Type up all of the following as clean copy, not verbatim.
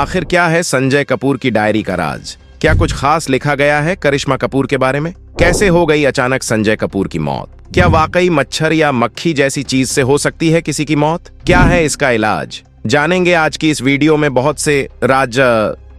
आखिर क्या है संजय कपूर की डायरी का राज? क्या कुछ खास लिखा गया है करिश्मा कपूर के बारे में? कैसे हो गई अचानक संजय कपूर की मौत? क्या वाकई मच्छर या मक्खी जैसी चीज से हो सकती है किसी की मौत? क्या है इसका इलाज? जानेंगे आज की इस वीडियो में बहुत से राज।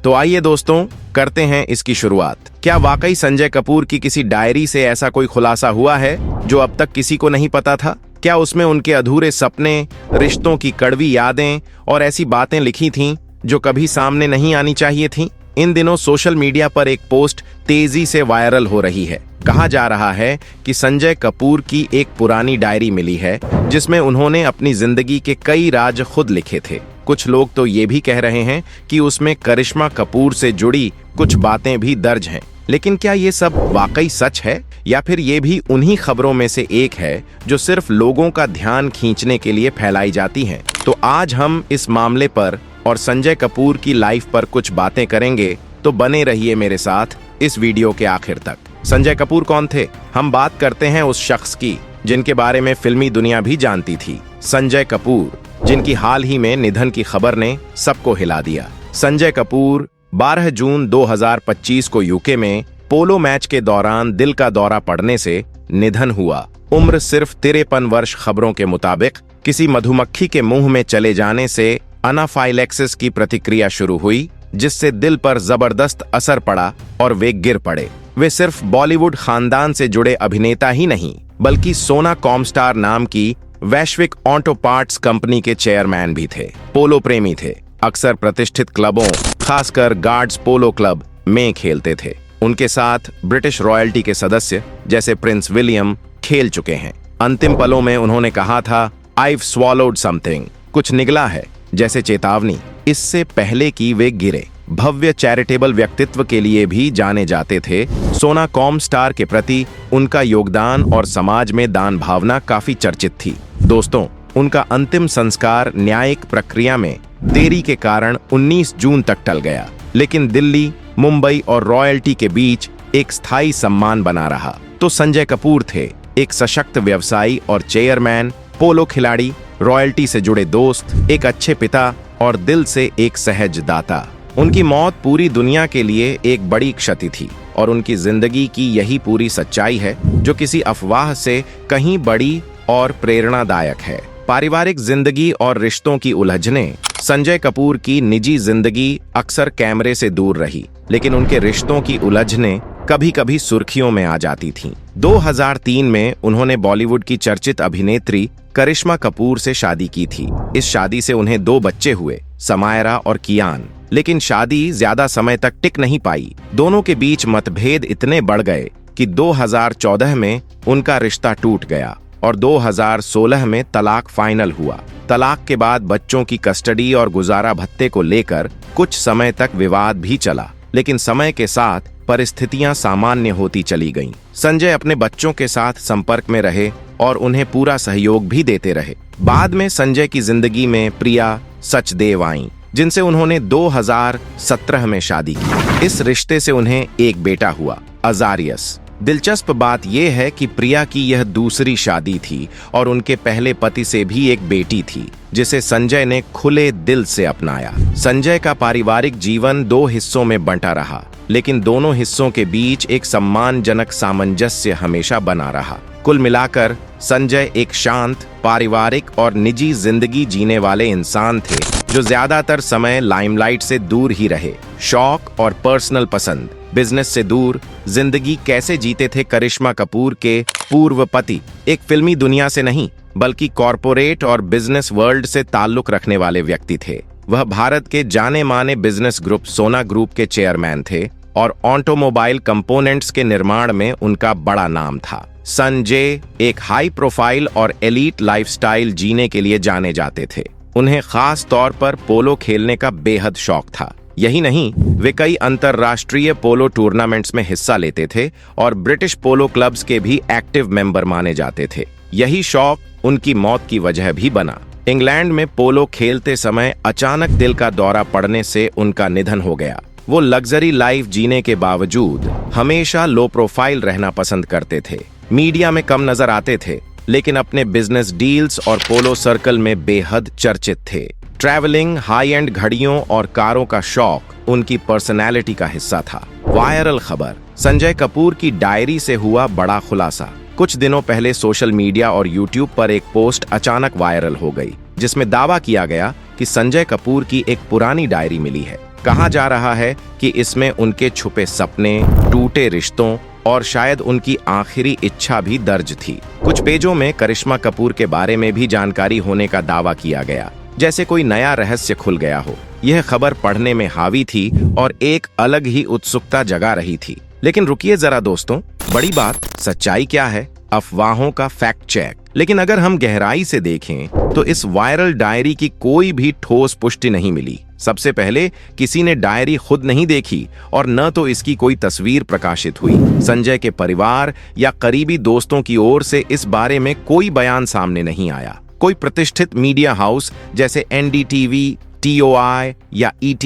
तो आइए दोस्तों, करते हैं इसकी शुरुआत। क्या वाकई संजय कपूर की किसी डायरी से ऐसा कोई खुलासा हुआ है जो अब तक किसी को नहीं पता था? क्या उसमें उनके अधूरे सपने, रिश्तों की कड़वी यादें और ऐसी बातें लिखी थीं जो कभी सामने नहीं आनी चाहिए थीं? इन दिनों सोशल मीडिया पर एक पोस्ट तेजी से वायरल हो रही है। कहा जा रहा है कि संजय कपूर की एक पुरानी डायरी मिली है जिसमें उन्होंने अपनी जिंदगी के कई राज खुद लिखे थे। कुछ लोग तो ये भी कह रहे हैं कि उसमें करिश्मा कपूर से जुड़ी कुछ बातें भी दर्ज हैं। लेकिन क्या ये सब वाकई सच है या फिर ये भी उन्हीं खबरों में से एक है जो सिर्फ लोगों का ध्यान खींचने के लिए फैलाई जाती हैं? तो आज हम इस मामले पर और संजय कपूर की लाइफ पर कुछ बातें करेंगे, तो बने रहिए मेरे साथ इस वीडियो के आखिर तक। संजय कपूर कौन थे? हम बात करते हैं उस शख्स की जिनके बारे में फिल्मी दुनिया भी जानती थी। संजय कपूर, जिनकी हाल ही में निधन की खबर ने सबको हिला दिया। संजय कपूर 12 जून 2025 को यूके में पोलो मैच के दौरान दिल का दौरा पड़ने से निधन हुआ। उम्र सिर्फ 53 वर्ष। खबरों के मुताबिक किसी मधुमक्खी के मुंह में चले जाने से अनाफाइलैक्सिस की प्रतिक्रिया शुरू हुई, जिससे दिल पर जबरदस्त असर पड़ा और वे गिर पड़े। वे सिर्फ बॉलीवुड खानदान से जुड़े अभिनेता ही नहीं, बल्कि सोना कॉमस्टार नाम की वैश्विक ऑटो पार्ट्स कंपनी के चेयरमैन भी थे। पोलो प्रेमी थे, अक्सर प्रतिष्ठित क्लबों, खासकर गार्ड्स पोलो क्लब में खेलते थे। उनके साथ ब्रिटिश रॉयल्टी के सदस्य जैसे प्रिंस विलियम खेल चुके हैं। अंतिम पलों में उन्होंने कहा था, "I've swallowed something", कुछ निगला है, जैसे चेतावनी। इससे पहले कि वे गिरे, भव्य चैरिटेबल व्यक्तित्व के लिए भी जाने जाते थे। सोना कॉमस्टार के प्रति उनका योगदान और समाज में दान भावना काफी चर्चित थी। दोस्तों, उनका अंतिम संस्कार न्यायिक प्रक्रिया में देरी के कारण 19 जून तक टल गया, लेकिन दिल्ली, मुंबई और रॉयल्टी के बीच एक स्थायी सम्मान बना रहा। तो संजय कपूर थे एक सशक्त व्यवसायी और चेयरमैन, पोलो खिलाड़ी, रॉयल्टी से जुड़े दोस्त, एक अच्छे पिता और दिल से एक सहज दाता। उनकी मौत पूरी दुनिया के लिए एक बड़ी क्षति थी और उनकी जिंदगी की यही पूरी सच्चाई है जो किसी अफवाह से कहीं बड़ी और प्रेरणादायक है। पारिवारिक जिंदगी और रिश्तों की उलझनें। संजय कपूर की निजी जिंदगी अक्सर कैमरे से दूर रही, लेकिन उनके रिश्तों की उलझनें कभी कभी सुर्खियों में आ जाती थीं। 2003 में उन्होंने बॉलीवुड की चर्चित अभिनेत्री करिश्मा कपूर से शादी की थी। इस शादी से उन्हें 2 बच्चे हुए, समायरा और कियान। लेकिन शादी ज्यादा समय तक टिक नहीं पाई। दोनों के बीच मतभेद इतने बढ़ गए कि 2014 में उनका रिश्ता टूट गया और 2016 में तलाक फाइनल हुआ। तलाक के बाद बच्चों की कस्टडी और गुजारा भत्ते को लेकर कुछ समय तक विवाद भी चला, लेकिन समय के साथ परिस्थितियां सामान्य होती चली गईं। संजय अपने बच्चों के साथ संपर्क में रहे और उन्हें पूरा सहयोग भी देते रहे। बाद में संजय की जिंदगी में प्रिया सचदेव आईं, जिनसे उन्होंने 2017 में शादी की। इस रिश्ते से उन्हें एक बेटा हुआ, अजारियस। दिलचस्प बात यह है कि प्रिया की यह दूसरी शादी थी और उनके पहले पति से भी एक बेटी थी, जिसे संजय ने खुले दिल से अपनाया। संजय का पारिवारिक जीवन 2 हिस्सों में बंटा रहा, लेकिन दोनों हिस्सों के बीच एक सम्मानजनक सामंजस्य हमेशा बना रहा। कुल मिलाकर संजय एक शांत, पारिवारिक और निजी जिंदगी जीने वाले इंसान थे जो ज्यादातर समय लाइमलाइट से दूर ही रहे। शौक और पर्सनल पसंद, बिजनेस से दूर जिंदगी कैसे जीते थे करिश्मा कपूर के पूर्व पति? एक फिल्मी दुनिया से नहीं, बल्कि कॉरपोरेट और बिजनेस वर्ल्ड से ताल्लुक रखने वाले व्यक्ति थे। वह भारत के जाने माने बिजनेस ग्रुप सोना ग्रुप के चेयरमैन थे और ऑटोमोबाइल कंपोनेंट्स के निर्माण में उनका बड़ा नाम था। संजय एक हाई प्रोफाइल और एलीट लाइफस्टाइल जीने के लिए जाने जाते थे। उन्हें खास तौर पर पोलो खेलने का बेहद शौक था। यही नहीं, वे कई अंतरराष्ट्रीय पोलो टूर्नामेंट्स में हिस्सा लेते थे और ब्रिटिश पोलो क्लब्स के भी एक्टिव मेंबर माने जाते थे। यही शौक उनकी मौत की वजह भी बना। इंग्लैंड में पोलो खेलते समय अचानक दिल का दौरा पड़ने से उनका निधन हो गया। वो लग्जरी लाइफ जीने के बावजूद हमेशा लो प्रोफाइल रहना पसंद करते थे, मीडिया में कम नजर आते थे लेकिन अपने बिजनेस डील्स और पोलो सर्कल में बेहद चर्चित थे। ट्रैवलिंग, हाई एंड घड़ियों और कारों का शौक उनकी पर्सनैलिटी का हिस्सा था। वायरल खबर, संजय कपूर की डायरी से हुआ बड़ा खुलासा। कुछ दिनों पहले सोशल मीडिया और यूट्यूब पर एक पोस्ट अचानक वायरल हो गई, जिसमें दावा किया गया कि संजय कपूर की एक पुरानी डायरी मिली है। कहा जा रहा है कि इसमें उनके छुपे सपने, टूटे रिश्तों और शायद उनकी आखिरी इच्छा भी दर्ज थी। कुछ पेजों में करिश्मा कपूर के बारे में भी जानकारी होने का दावा किया गया, जैसे कोई नया रहस्य खुल गया हो। यह खबर पढ़ने में हावी थी और एक अलग ही उत्सुकता जगा रही थी। लेकिन रुकिए जरा दोस्तों, बड़ी बात सच्चाई क्या है? अफवाहों का फैक्ट चेक। लेकिन अगर हम गहराई से देखें तो इस वायरल डायरी की कोई भी ठोस पुष्टि नहीं मिली। सबसे पहले, किसी ने डायरी खुद नहीं देखी और न तो इसकी कोई तस्वीर प्रकाशित हुई। संजय के परिवार या करीबी दोस्तों की ओर से इस बारे में कोई बयान सामने नहीं आया। कोई प्रतिष्ठित मीडिया हाउस जैसे एनडीटीवी, TOI या ET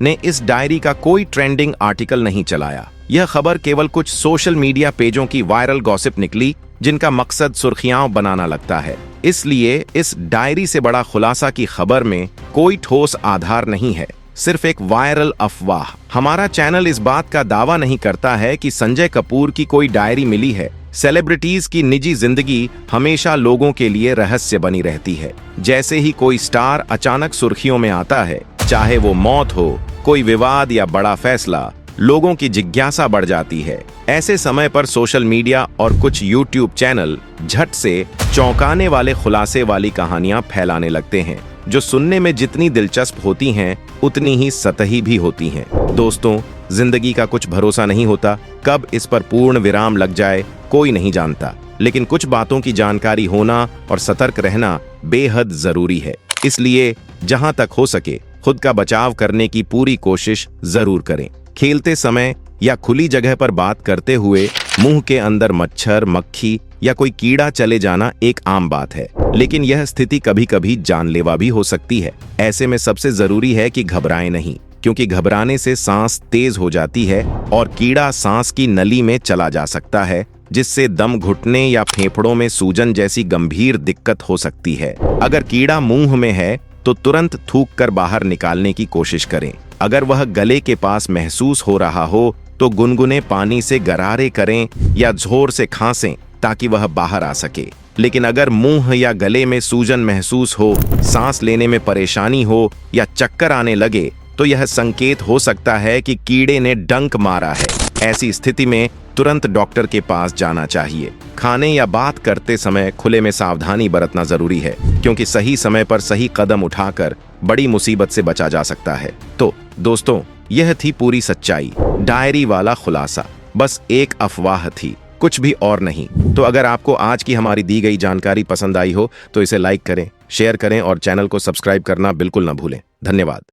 ने इस डायरी का कोई ट्रेंडिंग आर्टिकल नहीं चलाया। यह खबर केवल कुछ सोशल मीडिया पेजों की वायरल गॉसिप निकली, जिनका मकसद सुर्खियां बनाना लगता है। इसलिए इस डायरी से बड़ा खुलासा की खबर में कोई ठोस आधार नहीं है, सिर्फ एक वायरल अफवाह। हमारा चैनल इस बात का दावा नहीं करता है कि संजय कपूर की कोई डायरी मिली है। सेलिब्रिटीज की निजी जिंदगी हमेशा लोगों के लिए रहस्य बनी रहती है। जैसे ही कोई स्टार अचानक सुर्खियों में आता है, चाहे वो मौत हो, कोई विवाद या बड़ा फैसला, लोगों की जिज्ञासा बढ़ जाती है। ऐसे समय पर सोशल मीडिया और कुछ यूट्यूब चैनल झट से चौंकाने वाले खुलासे वाली कहानियां फैलाने लगते हैं, जो सुनने में जितनी दिलचस्प होती हैं उतनी ही सतही भी होती हैं। दोस्तों, जिंदगी का कुछ भरोसा नहीं होता, कब इस पर पूर्ण विराम लग जाए कोई नहीं जानता। लेकिन कुछ बातों की जानकारी होना और सतर्क रहना बेहद जरूरी है। इसलिए जहां तक हो सके खुद का बचाव करने की पूरी कोशिश जरूर करें। खेलते समय या खुली जगह पर बात करते हुए मुंह के अंदर मच्छर, मक्खी या कोई कीड़ा चले जाना एक आम बात है, लेकिन यह स्थिति कभी कभी जानलेवा भी हो सकती है। ऐसे में सबसे जरूरी है कि घबराएं नहीं, क्योंकि घबराने से सांस तेज हो जाती है और कीड़ा सांस की नली में चला जा सकता है, जिससे दम घुटने या फेफड़ों में सूजन जैसी गंभीर दिक्कत हो सकती है। अगर कीड़ा मुंह में है तो तुरंत थूक कर बाहर निकालने की कोशिश करें। अगर वह गले के पास महसूस हो रहा हो तो गुनगुने पानी से गरारे करें या जोर से खांसें ताकि वह बाहर आ सके। लेकिन अगर मुंह या गले में सूजन महसूस हो, सांस लेने में परेशानी हो या चक्कर आने लगे तो यह संकेत हो सकता है कि कीड़े ने डंक मारा है। ऐसी स्थिति में तुरंत डॉक्टर के पास जाना चाहिए। खाने या बात करते समय खुले में सावधानी बरतना जरूरी है, क्योंकि सही समय पर सही कदम उठाकर बड़ी मुसीबत से बचा जा सकता है। तो दोस्तों, यह थी पूरी सच्चाई। डायरी वाला खुलासा बस एक अफवाह थी, कुछ भी और नहीं। तो अगर आपको आज की हमारी दी गई जानकारी पसंद आई हो तो इसे लाइक करें, शेयर करें और चैनल को सब्सक्राइब करना बिल्कुल न भूलें। धन्यवाद।